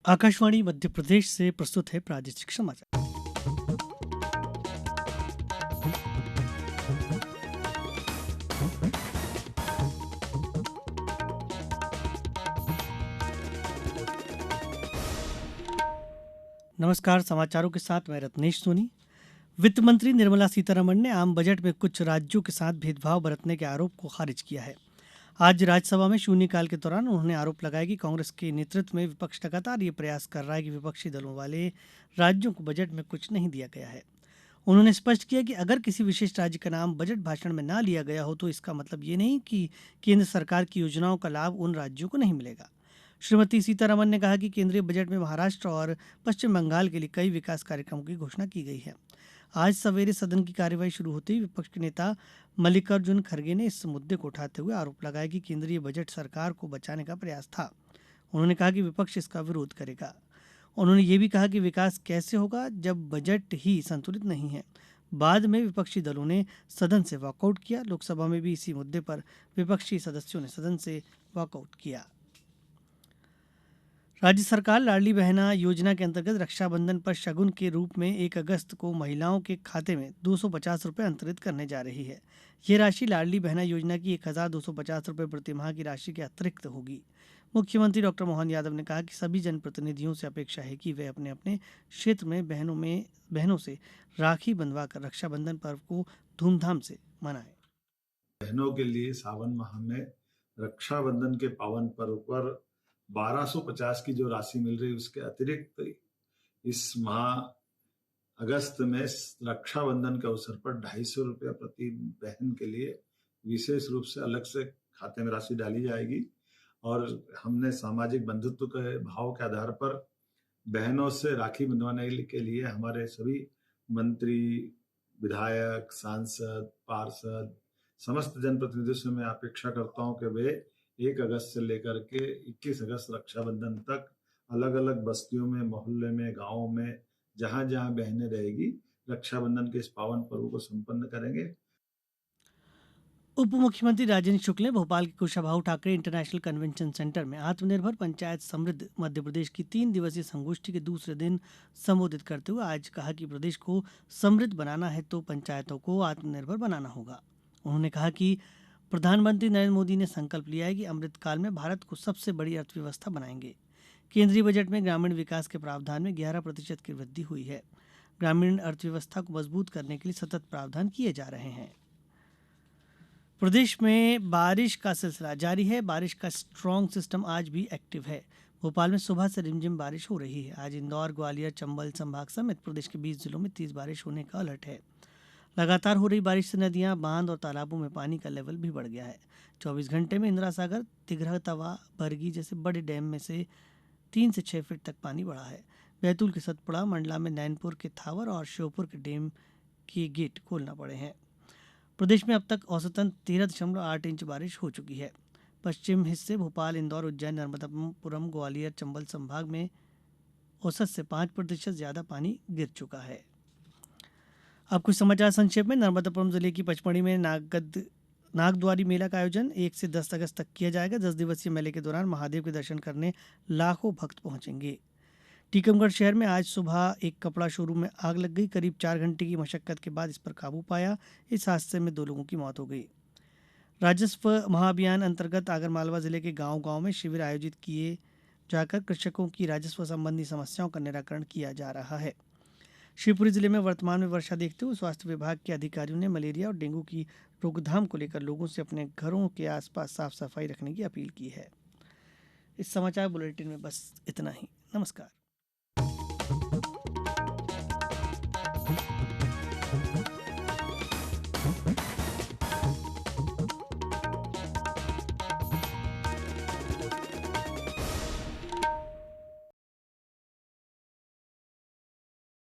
आकाशवाणी मध्य प्रदेश से प्रस्तुत है प्रादेशिक समाचार। नमस्कार, समाचारों के साथ मैं रत्नेश सोनी। वित्त मंत्री निर्मला सीतारमण ने आम बजट में कुछ राज्यों के साथ भेदभाव बरतने के आरोप को खारिज किया है। आज राज्यसभा में शून्यकाल के दौरान उन्होंने आरोप लगाया कि कांग्रेस के नेतृत्व में विपक्ष लगातार ये प्रयास कर रहा है कि विपक्षी दलों वाले राज्यों को बजट में कुछ नहीं दिया गया है। उन्होंने स्पष्ट किया कि अगर किसी विशेष राज्य का नाम बजट भाषण में ना लिया गया हो तो इसका मतलब ये नहीं कि केंद्र सरकार की योजनाओं का लाभ उन राज्यों को नहीं मिलेगा। श्रीमती सीतारमण ने कहा कि केंद्रीय बजट में महाराष्ट्र और पश्चिम बंगाल के लिए कई विकास कार्यक्रमों की घोषणा की गई है। आज सवेरे सदन की कार्यवाही शुरू होते ही विपक्ष के नेता मल्लिकार्जुन खड़गे ने इस मुद्दे को उठाते हुए आरोप लगाया कि केंद्रीय बजट सरकार को बचाने का प्रयास था। उन्होंने कहा कि विपक्ष इसका विरोध करेगा। उन्होंने ये भी कहा कि विकास कैसे होगा जब बजट ही संतुलित नहीं है। बाद में विपक्षी दलों ने सदन से वॉकआउट किया। लोकसभा में भी इसी मुद्दे पर विपक्षी सदस्यों ने सदन से वॉकआउट किया। राज्य सरकार लाडली बहना योजना के अंतर्गत रक्षाबंधन पर शगुन के रूप में 1 अगस्त को महिलाओं के खाते में 250 रुपये अंतरित करने जा रही है। ये राशि लाडली बहना योजना की 1,250 रुपये प्रतिमाह की राशि के अतिरिक्त होगी। मुख्यमंत्री डॉक्टर मोहन यादव ने कहा कि सभी जनप्रतिनिधियों से अपेक्षा है कि वे अपने अपने क्षेत्र में बहनों से राखी बंधवाकर रक्षाबंधन पर्व को धूमधाम से मनाएं। बहनों के लिए सावन माह में रक्षाबंधन के पावन पर्व पर 1250 की जो राशि मिल रही है उसके अतिरिक्त इस माह अगस्त में रक्षाबंधन के अवसर पर 250 रुपया प्रति बहन के लिए विशेष रूप से अलग से खाते में राशि डाली जाएगी। और हमने सामाजिक बंधुत्व के भाव के आधार पर बहनों से राखी बंधवाने के लिए हमारे सभी मंत्री, विधायक, सांसद, पार्षद, समस्त जनप्रतिनिधियों से मैं अपेक्षा करता हूं कि वे 1 अगस्त से लेकर के 21 अगस्त रक्षाबंधन तक अलग अलग बस्तियों में, मोहल्ले में, गांवों में जहां जहां बहनें रहेगी रक्षाबंधन के इस पावन पर्व को संपन्न करेंगे। उप मुख्यमंत्री राजेंद्र शुक्ल ने भोपाल के Kushabhau Thackeray international convention centre में आत्मनिर्भर पंचायत समृद्ध मध्य प्रदेश की 3 दिवसीय संगोष्ठी के दूसरे दिन संबोधित करते हुए आज कहा कि प्रदेश को समृद्ध बनाना है तो पंचायतों को आत्मनिर्भर बनाना होगा। उन्होंने कहा कि प्रधानमंत्री नरेंद्र मोदी ने संकल्प लिया है कि अमृतकाल में भारत को सबसे बड़ी अर्थव्यवस्था बनाएंगे। केंद्रीय बजट में ग्रामीण विकास के प्रावधान में 11% की वृद्धि हुई है। ग्रामीण अर्थव्यवस्था को मजबूत करने के लिए सतत प्रावधान किए जा रहे हैं। प्रदेश में बारिश का सिलसिला जारी है। बारिश का स्ट्रांग सिस्टम आज भी एक्टिव है। भोपाल में सुबह से रिमझिम बारिश हो रही है। आज इंदौर, ग्वालियर, चंबल संभाग समेत प्रदेश के 20 जिलों में तेज बारिश होने का अलर्ट है। लगातार हो रही बारिश से नदियां, बांध और तालाबों में पानी का लेवल भी बढ़ गया है। 24 घंटे में इंदिरा सागर, तिघरा, तवा, बरगी जैसे बड़े डैम में से 3 से 6 फीट तक पानी बढ़ा है। बैतूल के सतपुड़ा, मंडला में नैनपुर के थावर और श्योपुर के डैम के गेट खोलना पड़े हैं। प्रदेश में अब तक औसतन 13.8 इंच बारिश हो चुकी है। पश्चिम हिस्से भोपाल, इंदौर, उज्जैन, नर्मदापुरम, ग्वालियर, चंबल संभाग में औसत से 5% ज्यादा पानी गिर चुका है। अब कुछ समाचार संक्षेप में। नर्मदापुरम जिले की पचमढ़ी में नागद्वारी मेला का आयोजन 1 से 10 अगस्त तक किया जाएगा। 10 दिवसीय मेले के दौरान महादेव के दर्शन करने लाखों भक्त पहुंचेंगे। टीकमगढ़ शहर में आज सुबह एक कपड़ा शोरूम में आग लग गई। करीब 4 घंटे की मशक्कत के बाद इस पर काबू पाया। इस हादसे में 2 लोगों की मौत हो गई। राजस्व महाअभियान अंतर्गत आगरमालवा जिले के गांव-गांव में शिविर आयोजित किए जाकर कृषकों की राजस्व संबंधी समस्याओं का निराकरण किया जा रहा है। शिवपुरी जिले में वर्तमान में वर्षा देखते हुए स्वास्थ्य विभाग के अधिकारियों ने मलेरिया और डेंगू की रोकथाम को लेकर लोगों से अपने घरों के आसपास साफ सफाई रखने की अपील की है। इस समाचार बुलेटिन में बस इतना ही। नमस्कार।